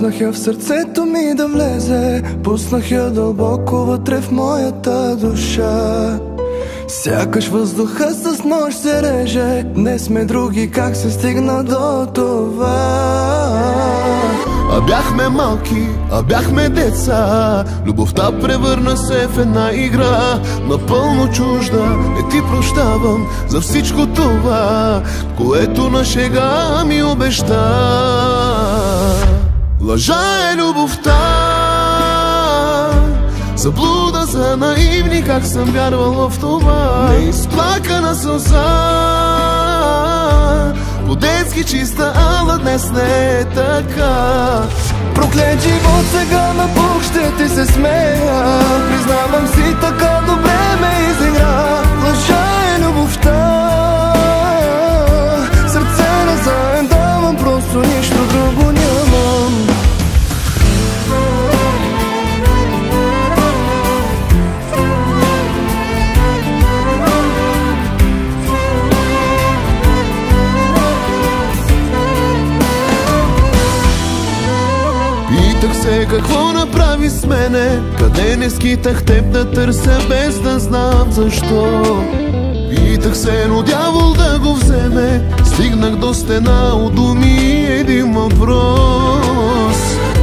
Пуснах я в сърцето ми да влезе, пуснах я дълбоко вътре в моята душа. Сякаш въздуха с нощ се реже, днес сме други, как се стигна до това? А бяхме малки, а бяхме деца, любовта превърна се в една игра, напълно чужда. Не ти прощавам за всичко това, което на шега ми обеща. Лъжа е любовта, заблуда за наивни, как съм вярвал в това. Неизплакана сълза, по-детски чиста, ала днес не е така. Проклет живот, сега на Бог ще ти се смея. Признавам си, така добре ме изигра. Лъжа е любовта, сърце назаем давам, просто нищо друго нямам. Питах се какво направи с мене, къде не скитах теб да търся без да знам защо. Питах се, но дявол да го вземе, стигнах до стена от думи, един въпрос.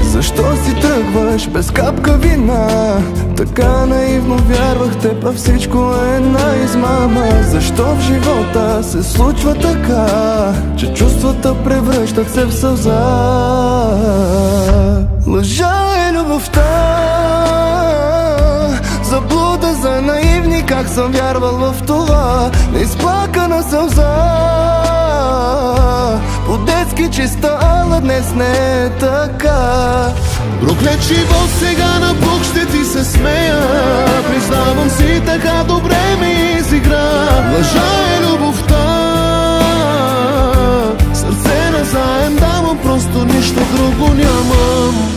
Защо си тръгваш без капка вина? Така наивно вярвах теб, а всичко е една измама. Защо в живота се случва така, че чувствата превръщат се в сълза? Лъжа е любовта, заблуда за наивни, как съм вярвал в това. Неизплакана сълза, по-детски чиста, ала днес не е така. Проклет живот, сега на Бог ще ти се смея. Признавам си, така добре ми изигра. Лъжа е любовта, сърце назаем давам, просто нищо друго нямам.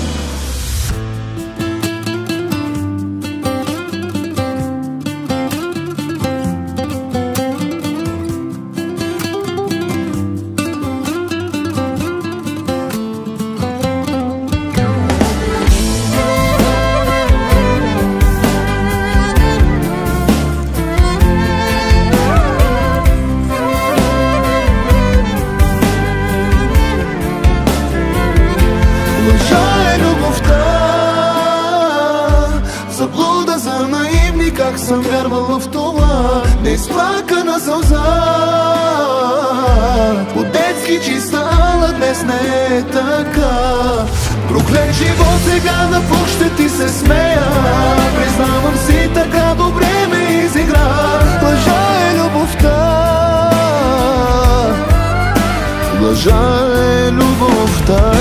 Заблуда за наивни, как съм вярвал в това. Неизплакана сълза, по-детски чиста, ала днес не е така. Проклет живот, сега на Бог ще ти се смея. Признавам си, така добре ме изигра. Лъжа е любовта, лъжа е любовта.